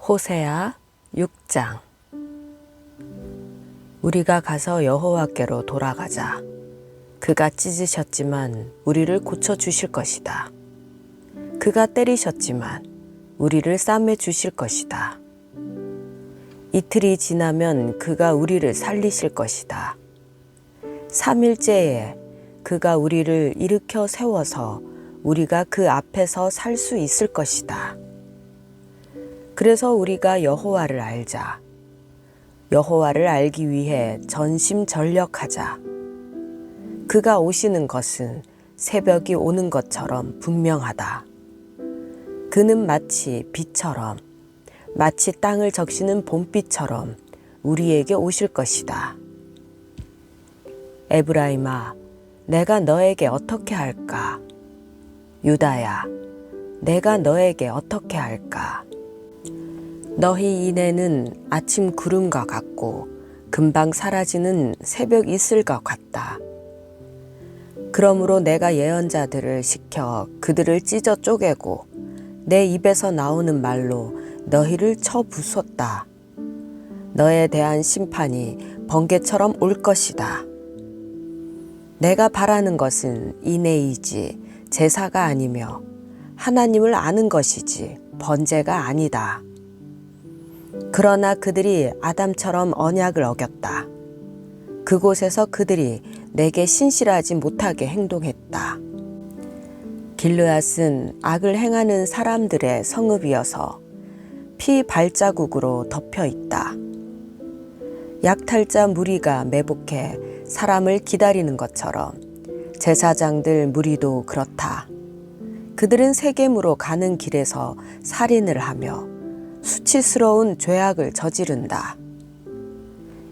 호세아 6장. 우리가 가서 여호와께로 돌아가자. 그가 찢으셨지만 우리를 고쳐주실 것이다. 그가 때리셨지만 우리를 싸매 주실 것이다. 이틀이 지나면 그가 우리를 살리실 것이다. 3일째에 그가 우리를 일으켜 세워서 우리가 그 앞에서 살 수 있을 것이다. 그래서 우리가 여호와를 알자. 여호와를 알기 위해 전심전력하자. 그가 오시는 것은 새벽이 오는 것처럼 분명하다. 그는 마치 빛처럼, 마치 땅을 적시는 봄비처럼 우리에게 오실 것이다. 에브라임아, 내가 너에게 어떻게 할까? 유다야, 내가 너에게 어떻게 할까? 너희 이내는 아침 구름과 같고 금방 사라지는 새벽 이슬과 같다. 그러므로 내가 예언자들을 시켜 그들을 찢어 쪼개고 내 입에서 나오는 말로 너희를 쳐 부쉈다. 너에 대한 심판이 번개처럼 올 것이다. 내가 바라는 것은 인애이지 제사가 아니며 하나님을 아는 것이지 번제가 아니다. 그러나 그들이 아담처럼 언약을 어겼다. 그곳에서 그들이 내게 신실하지 못하게 행동했다. 길르앗은 악을 행하는 사람들의 성읍이어서 피 발자국으로 덮여 있다. 약탈자 무리가 매복해 사람을 기다리는 것처럼 제사장들 무리도 그렇다. 그들은 세겜으로 가는 길에서 살인을 하며 수치스러운 죄악을 저지른다.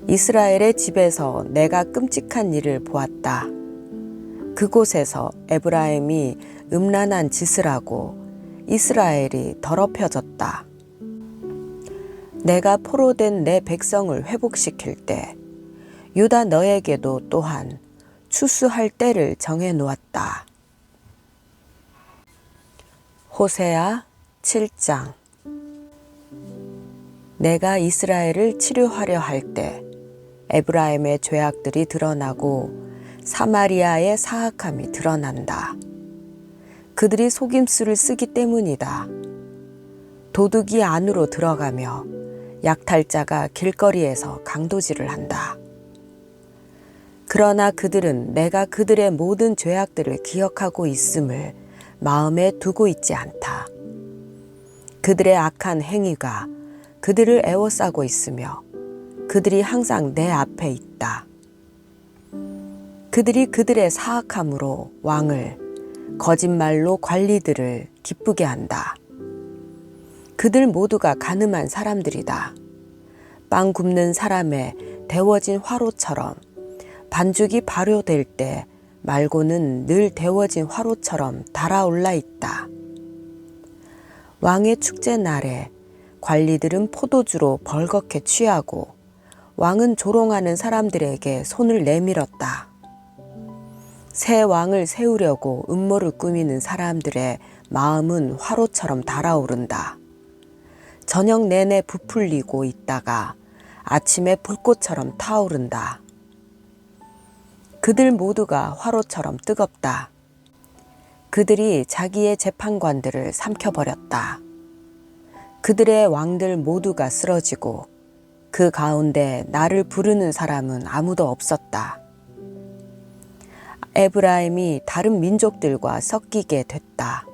이스라엘의 집에서 내가 끔찍한 일을 보았다. 그곳에서 에브라임이 음란한 짓을 하고 이스라엘이 더럽혀졌다. 내가 포로된 내 백성을 회복시킬 때 유다 너에게도 또한 추수할 때를 정해 놓았다. 호세아 7장. 내가 이스라엘을 치료하려 할 때 에브라임의 죄악들이 드러나고 사마리아의 사악함이 드러난다. 그들이 속임수를 쓰기 때문이다. 도둑이 안으로 들어가며 약탈자가 길거리에서 강도질을 한다. 그러나 그들은 내가 그들의 모든 죄악들을 기억하고 있음을 마음에 두고 있지 않다. 그들의 악한 행위가 그들을 애워싸고 있으며 그들이 항상 내 앞에 있다. 그들이 그들의 사악함으로 왕을, 거짓말로 관리들을 기쁘게 한다. 그들 모두가 가늠한 사람들이다. 빵 굽는 사람의 데워진 화로처럼 반죽이 발효될 때 말고는 늘 데워진 화로처럼 달아올라 있다. 왕의 축제 날에 관리들은 포도주로 벌겋게 취하고 왕은 조롱하는 사람들에게 손을 내밀었다. 새 왕을 세우려고 음모를 꾸미는 사람들의 마음은 화로처럼 달아오른다. 저녁 내내 부풀리고 있다가 아침에 불꽃처럼 타오른다. 그들 모두가 화로처럼 뜨겁다. 그들이 자기의 재판관들을 삼켜버렸다. 그들의 왕들 모두가 쓰러지고 그 가운데 나를 부르는 사람은 아무도 없었다. 에브라임이 다른 민족들과 섞이게 됐다.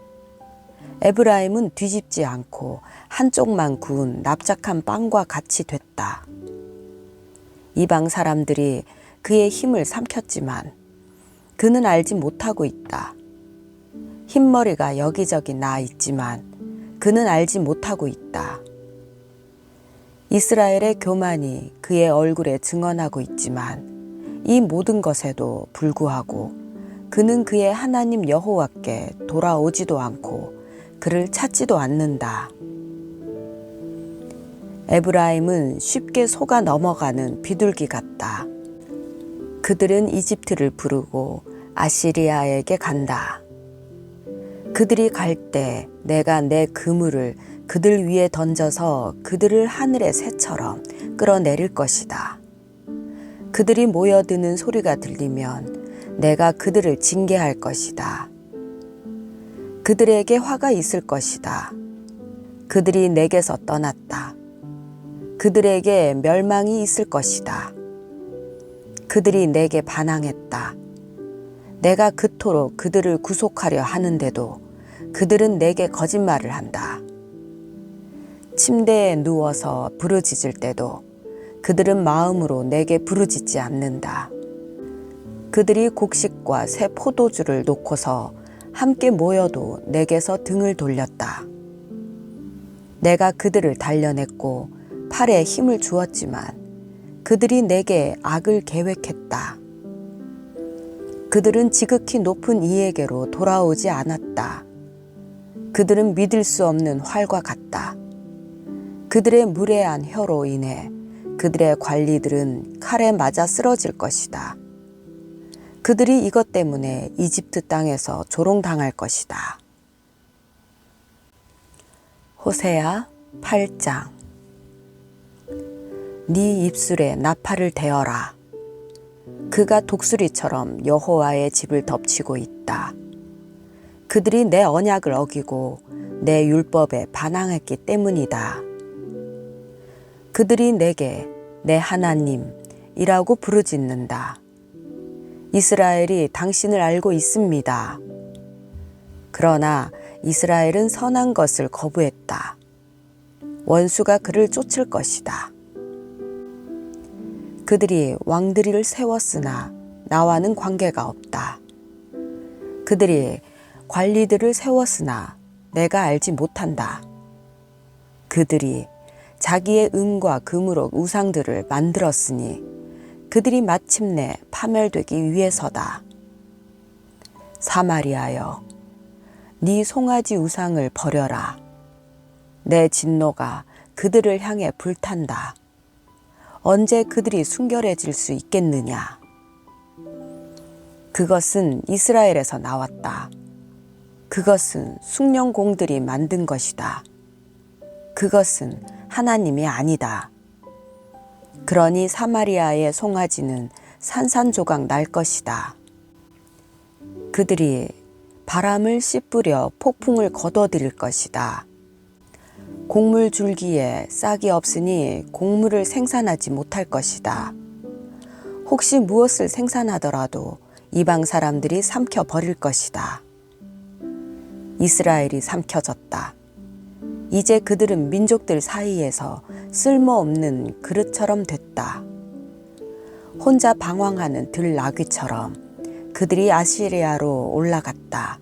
에브라임은 뒤집지 않고 한쪽만 구운 납작한 빵과 같이 됐다. 이방 사람들이 그의 힘을 삼켰지만 그는 알지 못하고 있다. 흰머리가 여기저기 나 있지만 그는 알지 못하고 있다. 이스라엘의 교만이 그의 얼굴에 증언하고 있지만 이 모든 것에도 불구하고 그는 그의 하나님 여호와께 돌아오지도 않고 그를 찾지도 않는다. 에브라임은 쉽게 속아 넘어가는 비둘기 같다. 그들은 이집트를 부르고 아시리아에게 간다. 그들이 갈 때 내가 내 그물을 그들 위에 던져서 그들을 하늘의 새처럼 끌어내릴 것이다. 그들이 모여드는 소리가 들리면 내가 그들을 징계할 것이다. 그들에게 화가 있을 것이다. 그들이 내게서 떠났다. 그들에게 멸망이 있을 것이다. 그들이 내게 반항했다. 내가 그토록 그들을 구속하려 하는데도 그들은 내게 거짓말을 한다. 침대에 누워서 부르짖을 때도 그들은 마음으로 내게 부르짖지 않는다. 그들이 곡식과 새 포도주를 놓고서 함께 모여도 내게서 등을 돌렸다. 내가 그들을 단련했고 팔에 힘을 주었지만 그들이 내게 악을 계획했다. 그들은 지극히 높은 이에게로 돌아오지 않았다. 그들은 믿을 수 없는 활과 같다. 그들의 무례한 혀로 인해 그들의 관리들은 칼에 맞아 쓰러질 것이다. 그들이 이것 때문에 이집트 땅에서 조롱당할 것이다. 호세아 8장. 네 입술에 나팔을 대어라. 그가 독수리처럼 여호와의 집을 덮치고 있다. 그들이 내 언약을 어기고 내 율법에 반항했기 때문이다. 그들이 내게 내 하나님이라고 부르짖는다. 이스라엘이 당신을 알고 있습니다. 그러나 이스라엘은 선한 것을 거부했다. 원수가 그를 쫓을 것이다. 그들이 왕들이를 세웠으나 나와는 관계가 없다. 그들이 관리들을 세웠으나 내가 알지 못한다. 그들이 자기의 은과 금으로 우상들을 만들었으니 그들이 마침내 파멸되기 위해서다. 사마리아여, 네 송아지 우상을 버려라. 내 진노가 그들을 향해 불탄다. 언제 그들이 순결해질 수 있겠느냐? 그것은 이스라엘에서 나왔다. 그것은 숭령공들이 만든 것이다. 그것은 하나님이 아니다. 그러니 사마리아의 송아지는 산산조각 날 것이다. 그들이 바람을 씨 뿌려 폭풍을 거둬들일 것이다. 곡물 줄기에 싹이 없으니 곡물을 생산하지 못할 것이다. 혹시 무엇을 생산하더라도 이방 사람들이 삼켜 버릴 것이다. 이스라엘이 삼켜졌다. 이제 그들은 민족들 사이에서 쓸모없는 그릇처럼 됐다. 혼자 방황하는 들나귀처럼 그들이 아시리아로 올라갔다.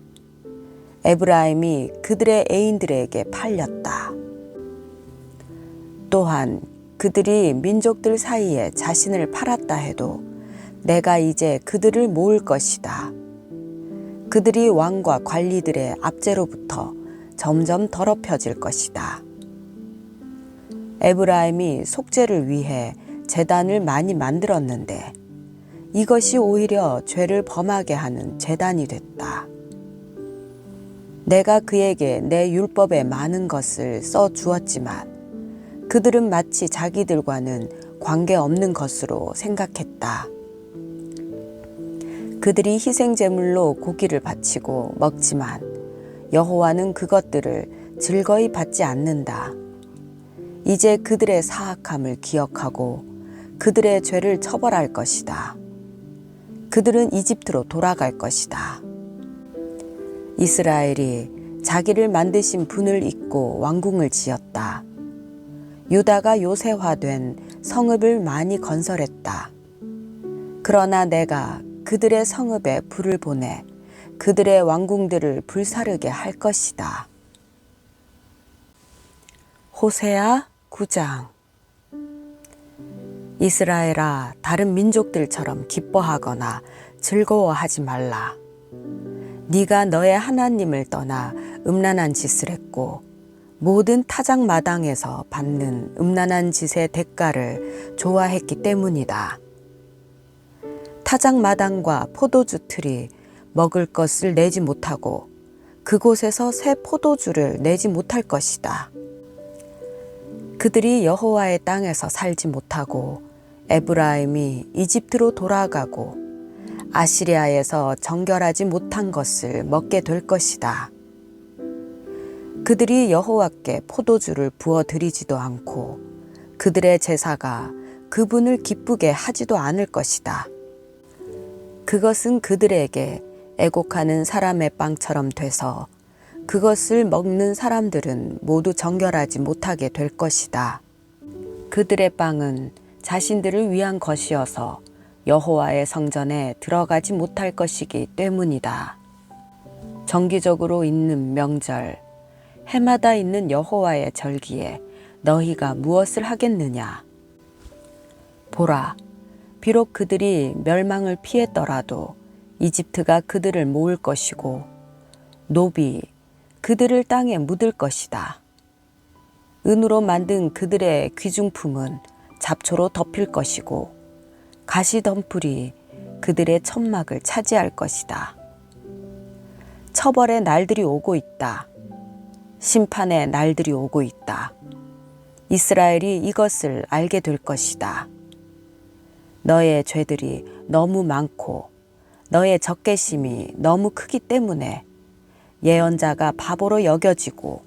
에브라임이 그들의 애인들에게 팔렸다. 또한 그들이 민족들 사이에 자신을 팔았다 해도 내가 이제 그들을 모을 것이다. 그들이 왕과 관리들의 압제로부터 점점 더럽혀질 것이다. 에브라임이 속죄를 위해 제단을 많이 만들었는데 이것이 오히려 죄를 범하게 하는 제단이 됐다. 내가 그에게 내 율법에 많은 것을 써 주었지만 그들은 마치 자기들과는 관계없는 것으로 생각했다. 그들이 희생제물로 고기를 바치고 먹지만 여호와는 그것들을 즐거이 받지 않는다. 이제 그들의 사악함을 기억하고 그들의 죄를 처벌할 것이다. 그들은 이집트로 돌아갈 것이다. 이스라엘이 자기를 만드신 분을 잊고 왕궁을 지었다. 유다가 요새화된 성읍을 많이 건설했다. 그러나 내가 그들의 성읍에 불을 보내 그들의 왕궁들을 불사르게 할 것이다. 호세아 9장. 이스라엘아, 다른 민족들처럼 기뻐하거나 즐거워하지 말라. 네가 너의 하나님을 떠나 음란한 짓을 했고 모든 타작 마당에서 받는 음란한 짓의 대가를 좋아했기 때문이다. 타작 마당과 포도주 틀이 먹을 것을 내지 못하고 그곳에서 새 포도주를 내지 못할 것이다. 그들이 여호와의 땅에서 살지 못하고 에브라임이 이집트로 돌아가고 아시리아에서 정결하지 못한 것을 먹게 될 것이다. 그들이 여호와께 포도주를 부어 드리지도 않고 그들의 제사가 그분을 기쁘게 하지도 않을 것이다. 그것은 그들에게 애곡하는 사람의 빵처럼 돼서 그것을 먹는 사람들은 모두 정결하지 못하게 될 것이다. 그들의 빵은 자신들을 위한 것이어서 여호와의 성전에 들어가지 못할 것이기 때문이다. 정기적으로 있는 명절, 해마다 있는 여호와의 절기에 너희가 무엇을 하겠느냐? 보라, 비록 그들이 멸망을 피했더라도 이집트가 그들을 모을 것이고 노비 그들을 땅에 묻을 것이다. 은으로 만든 그들의 귀중품은 잡초로 덮일 것이고 가시덤불이 그들의 천막을 차지할 것이다. 처벌의 날들이 오고 있다. 심판의 날들이 오고 있다. 이스라엘이 이것을 알게 될 것이다. 너의 죄들이 너무 많고 너의 적개심이 너무 크기 때문에 예언자가 바보로 여겨지고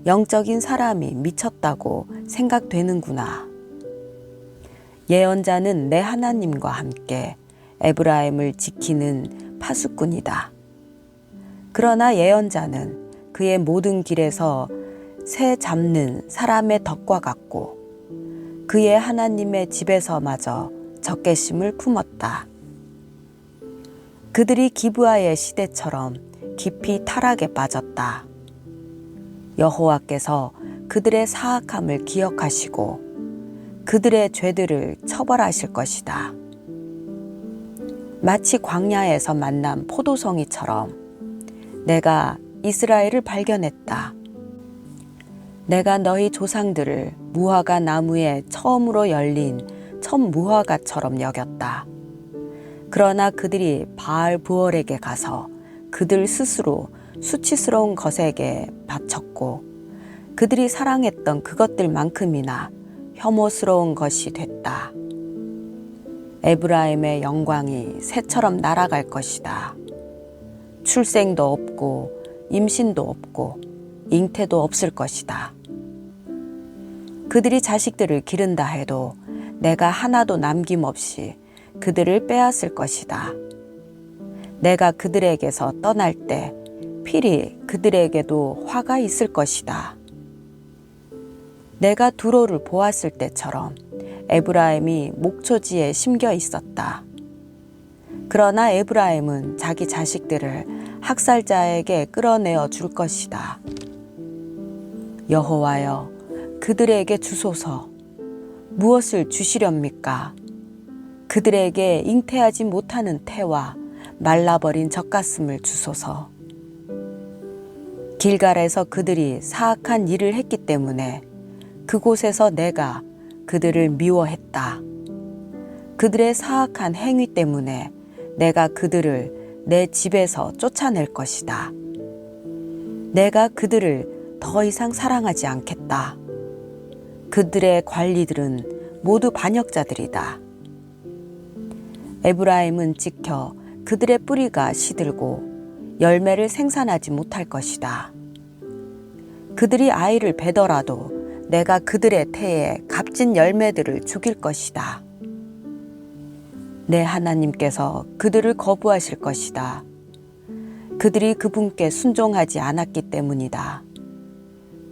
영적인 사람이 미쳤다고 생각되는구나. 예언자는 내 하나님과 함께 에브라임을 지키는 파수꾼이다. 그러나 예언자는 그의 모든 길에서 새 잡는 사람의 덕과 같고 그의 하나님의 집에서마저 적개심을 품었다. 그들이 기브아의 시대처럼 깊이 타락에 빠졌다. 여호와께서 그들의 사악함을 기억하시고 그들의 죄들을 처벌하실 것이다. 마치 광야에서 만난 포도송이처럼 내가 이스라엘을 발견했다. 내가 너희 조상들을 무화과 나무에 처음으로 열린 첫 무화과처럼 여겼다. 그러나 그들이 바알 부월에게 가서 그들 스스로 수치스러운 것에게 바쳤고 그들이 사랑했던 그것들만큼이나 혐오스러운 것이 됐다. 에브라임의 영광이 새처럼 날아갈 것이다. 출생도 없고 임신도 없고 잉태도 없을 것이다. 그들이 자식들을 기른다 해도 내가 하나도 남김없이 그들을 빼앗을 것이다. 내가 그들에게서 떠날 때 필히 그들에게도 화가 있을 것이다. 내가 두로를 보았을 때처럼 에브라임이 목초지에 심겨 있었다. 그러나 에브라임은 자기 자식들을 학살자에게 끌어내어 줄 것이다. 여호와여, 그들에게 주소서. 무엇을 주시렵니까? 그들에게 잉태하지 못하는 태와 말라버린 젖가슴을 주소서. 길갈에서 그들이 사악한 일을 했기 때문에 그곳에서 내가 그들을 미워했다. 그들의 사악한 행위 때문에 내가 그들을 내 집에서 쫓아낼 것이다. 내가 그들을 더 이상 사랑하지 않겠다. 그들의 관리들은 모두 반역자들이다. 에브라임은 찍혀 그들의 뿌리가 시들고 열매를 생산하지 못할 것이다. 그들이 아이를 베더라도 내가 그들의 태에 값진 열매들을 죽일 것이다. 내 하나님께서 그들을 거부하실 것이다. 그들이 그분께 순종하지 않았기 때문이다.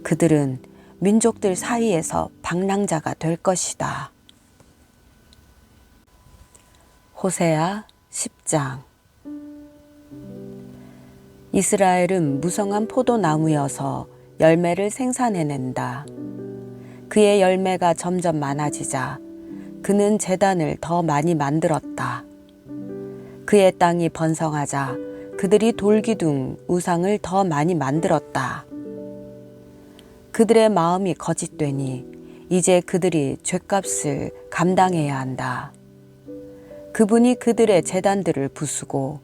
그들은 민족들 사이에서 방랑자가 될 것이다. 호세아 10장. 이스라엘은 무성한 포도나무여서 열매를 생산해낸다. 그의 열매가 점점 많아지자 그는 제단을 더 많이 만들었다. 그의 땅이 번성하자 그들이 돌기둥 우상을 더 많이 만들었다. 그들의 마음이 거짓되니 이제 그들이 죗값을 감당해야 한다. 그분이 그들의 제단들을 부수고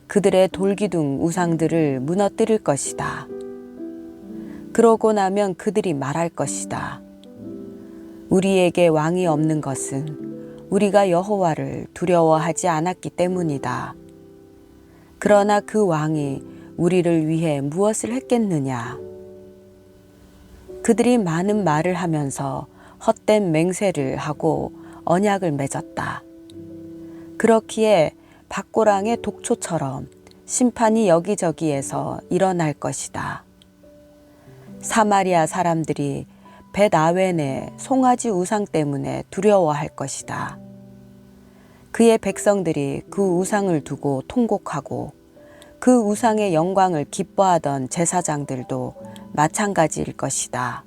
그들의 돌기둥 우상들을 무너뜨릴 것이다. 그러고 나면 그들이 말할 것이다. 우리에게 왕이 없는 것은 우리가 여호와를 두려워하지 않았기 때문이다. 그러나 그 왕이 우리를 위해 무엇을 했겠느냐? 그들이 많은 말을 하면서 헛된 맹세를 하고 언약을 맺었다. 그렇기에 밭고랑의 독초처럼 심판이 여기저기에서 일어날 것이다. 사마리아 사람들이 벳아웬의 송아지 우상 때문에 두려워할 것이다. 그의 백성들이 그 우상을 두고 통곡하고 그 우상의 영광을 기뻐하던 제사장들도 마찬가지일 것이다.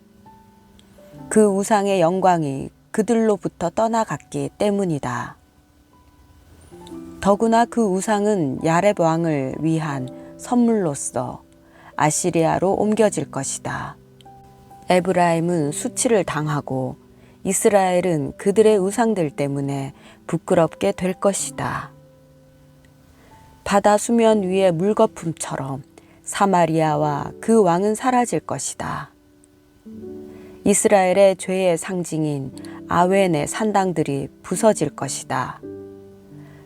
그 우상의 영광이 그들로부터 떠나갔기 때문이다. 더구나 그 우상은 야렙 왕을 위한 선물로서 아시리아로 옮겨질 것이다. 에브라임은 수치를 당하고 이스라엘은 그들의 우상들 때문에 부끄럽게 될 것이다. 바다 수면 위의 물거품처럼 사마리아와 그 왕은 사라질 것이다. 이스라엘의 죄의 상징인 아웬의 산당들이 부서질 것이다.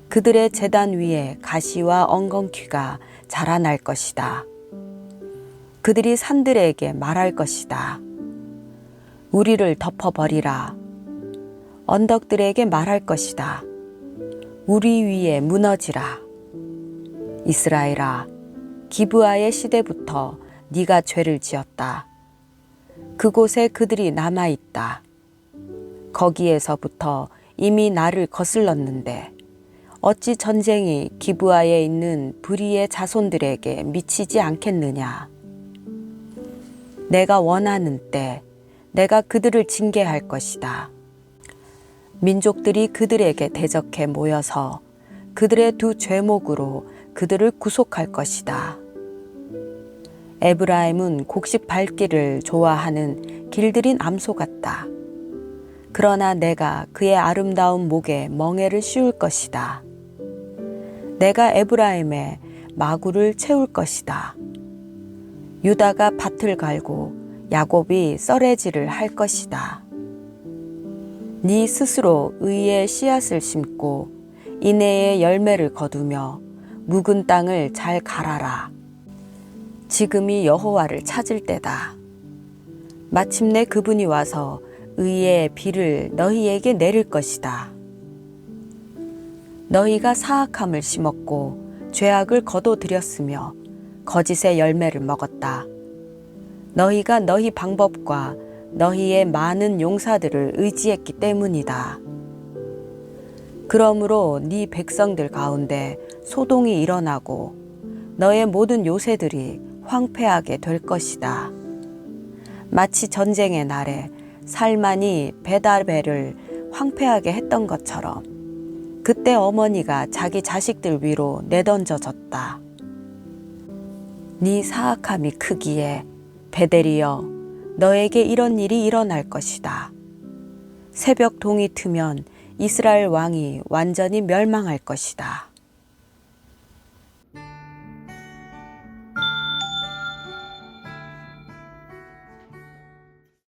그들의 제단 위에 가시와 엉겅퀴가 자라날 것이다. 그들이 산들에게 말할 것이다. 우리를 덮어버리라. 언덕들에게 말할 것이다. 우리 위에 무너지라. 이스라엘아, 기브아의 시대부터 네가 죄를 지었다. 그곳에 그들이 남아있다. 거기에서부터 이미 나를 거슬렀는데 어찌 전쟁이 기브아에 있는 브리의 자손들에게 미치지 않겠느냐. 내가 원하는 때 내가 그들을 징계할 것이다. 민족들이 그들에게 대적해 모여서 그들의 두 죄목으로 그들을 구속할 것이다. 에브라임은 곡식 밟기를 좋아하는 길들인 암소 같다. 그러나 내가 그의 아름다운 목에 멍에를 씌울 것이다. 내가 에브라임의 마구를 채울 것이다. 유다가 밭을 갈고 야곱이 썰매질을 할 것이다. 네 스스로 의의 씨앗을 심고 인애의 열매를 거두며 묵은 땅을 잘 갈아라. 지금이 여호와를 찾을 때다. 마침내 그분이 와서 의의 비를 너희에게 내릴 것이다. 너희가 사악함을 심었고 죄악을 거둬들였으며 거짓의 열매를 먹었다. 너희가 너희 방법과 너희의 많은 용사들을 의지했기 때문이다. 그러므로 네 백성들 가운데 소동이 일어나고 너의 모든 요새들이 황폐하게 될 것이다. 마치 전쟁의 날에 살만이 벳아벨을 황폐하게 했던 것처럼 그때 어머니가 자기 자식들 위로 내던져졌다. 네 사악함이 크기에 베델이여, 너에게 이런 일이 일어날 것이다. 새벽 동이 트면 이스라엘 왕이 완전히 멸망할 것이다.